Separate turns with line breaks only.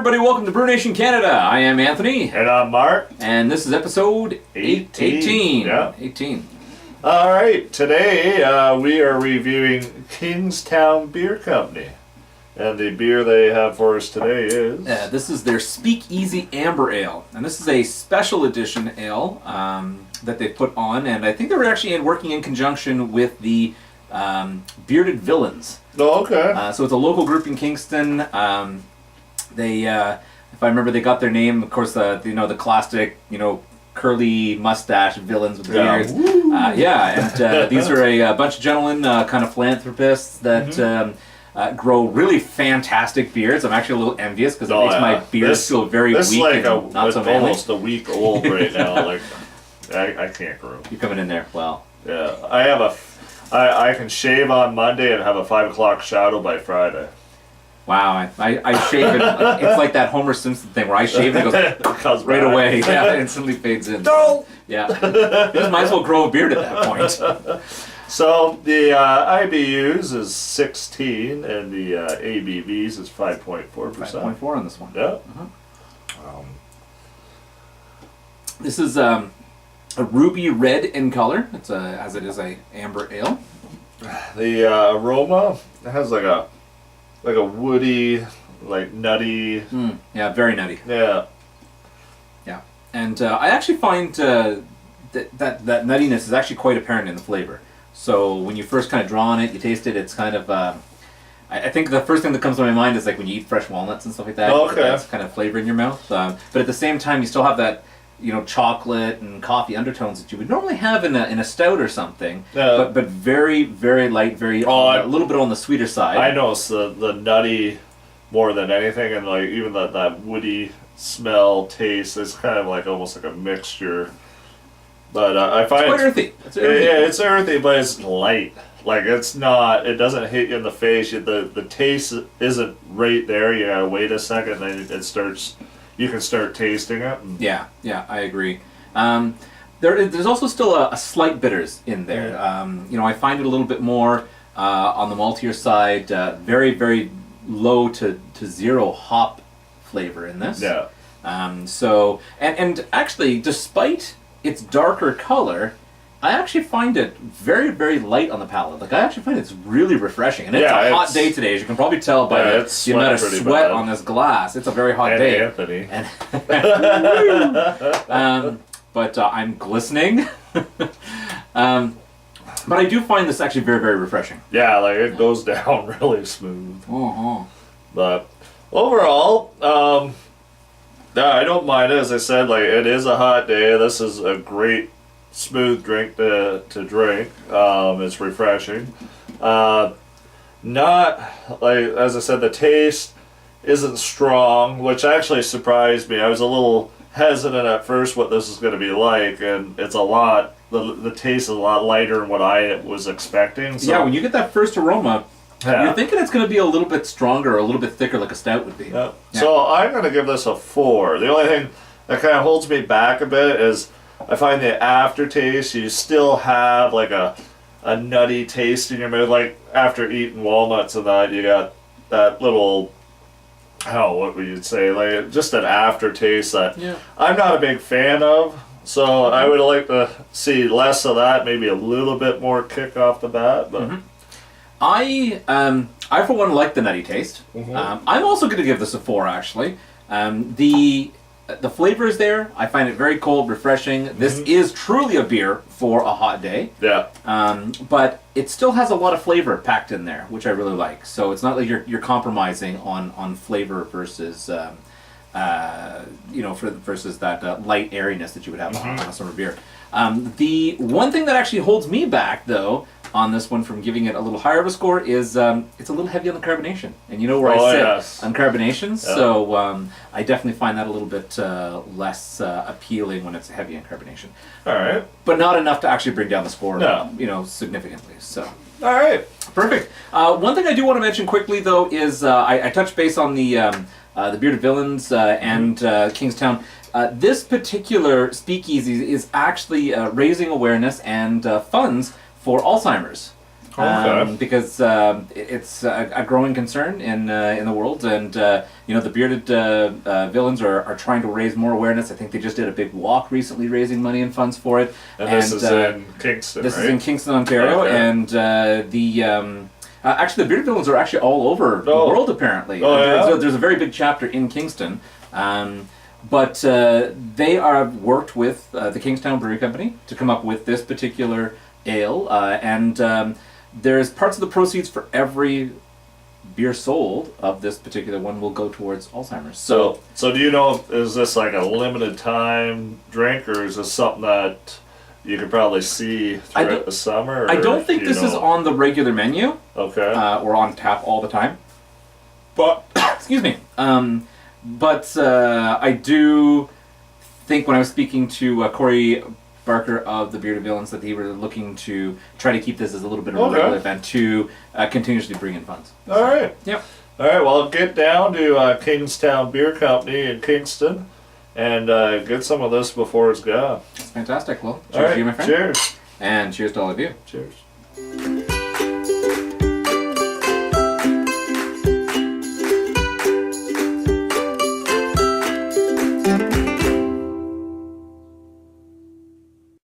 everybody, welcome to Brew Nation Canada. I am Anthony.
And I'm Mark.
And this is episode 18.
Yeah.
18.
Alright, today we are reviewing Kingstown Beer Company. And the beer they have for us today is...
This is their Speakeasy Amber Ale. And this is a special edition ale that they put on. And I think they were actually working in conjunction with the Bearded Villains.
Oh, okay.
So it's a local group in Kingston. They, if I remember, they got their name, of course, the classic, curly mustache villains with beards. And these are a bunch of gentlemen, kind of philanthropists that grow really fantastic beards. I'm actually a little envious because it makes my beards feel very weak and not so manly.
Almost a week old right now. Like, I can't grow.
You're coming in there. Well.
Yeah, I can shave on Monday and have a 5 o'clock shadow by Friday.
Wow, I shave it. It's like that Homer Simpson thing where I shave and it goes right away. Yeah, it instantly fades in.
No!
Yeah. You just might as well grow a beard at that point.
So the IBUs is 16 and the ABVs is 5.4%.
5.4 on this one.
Yeah.
This is a ruby red in color. It's as it is a amber ale.
The aroma has like a woody, like nutty.
Yeah, very nutty.
Yeah.
Yeah, and I actually find that nuttiness is actually quite apparent in the flavor. So when you first kind of draw on it, you taste it. It's kind of. I think the first thing that comes to my mind is like when you eat fresh walnuts and stuff like that.
Okay.
That's kind of flavor in your mouth. But at the same time, you still have that. Chocolate and coffee undertones that you would normally have in a stout or something, but very, very light, a little bit on the sweeter side.
I notice the nutty more than anything, and like even that woody smell, taste is kind of like almost like a mixture. But I find
it's quite earthy.
Yeah, it's earthy, but it's light. Like it doesn't hit you in the face. The taste isn't right there. You gotta wait a second, then it starts. You can start tasting it.
Yeah, I agree. There's also still a slight bitters in there. I find it a little bit more on the maltier side. Very, very low to zero hop flavor in this.
Yeah.
And actually, despite its darker color, I actually find it very, very light on the palate. Like I actually find it's really refreshing, and it's a hot day today, as you can probably tell by the amount of sweat on this glass. It's a very hot day.
Anthony.
But I'm glistening. But I do find this actually very, very refreshing.
Yeah, like it goes down really smooth.
Uh-huh.
But overall, I don't mind it. As I said, like it is a hot day. This is a great smooth drink to drink. It's refreshing. Not like, as I said, the taste isn't strong, which actually surprised me. I was a little hesitant at first what this is going to be like, and it's a lot. The taste is a lot lighter than what I was expecting. So.
Yeah, when you get that first aroma, you're thinking it's going to be a little bit stronger, a little bit thicker, like a stout would be.
Yeah. So I'm going to give this a 4. The only thing that kind of holds me back a bit is I find the aftertaste, you still have like a nutty taste in your mouth. Like after eating walnuts and that, you got that little, what would you say, like just an aftertaste that I'm not a big fan of. So I would like to see less of that, maybe a little bit more kick off the bat. But
I for one like the nutty taste. I'm also going to give this a 4 actually. The flavor is there. I find it very cold, refreshing. This is truly a beer for a hot day.
Yeah.
But it still has a lot of flavor packed in there, which I really like. So it's not like you're compromising on flavor versus versus that light airiness that you would have on a summer beer. The one thing that actually holds me back, though, on this one from giving it a little higher of a score is it's a little heavy on the carbonation. And you know where I sit on carbonation, so I definitely find that a little bit less appealing when it's heavy on carbonation.
All right.
But not enough to actually bring down the score, significantly. So.
All right.
Perfect. One thing I do want to mention quickly, though, is I touched base on the Bearded Villains and Kingstown. This particular speakeasy is actually raising awareness and funds for Alzheimer's.
Okay.
because it's a growing concern in the world, and the bearded villains are trying to raise more awareness. I think they just did a big walk recently, raising money and funds for it.
And this is in Kingston,
This
right?
is in Kingston, Ontario,
Okay.
and actually the bearded villains are actually all over the world. Apparently, there's a very big chapter in Kingston. But they are worked with the Kingstown Brewery Company to come up with this particular ale, and there's parts of the proceeds for every beer sold of this particular one will go towards Alzheimer's.
So do you know, is this like a limited time drink, or is this something that you could probably see throughout the summer? Or
I don't think this is on the regular menu.
Okay.
Or on tap all the time. But excuse me. But I do think when I was speaking to Corey Barker of the Bearded Villains that they were looking to try to keep this as a little bit of a regular event to continuously bring in funds.
All right.
Yep.
All right. Well, get down to Kingstown Beer Company in Kingston and get some of this before it's gone.
It's fantastic. Well, cheers
All right.
to you, my friend.
Cheers.
And cheers to all of you.
Cheers.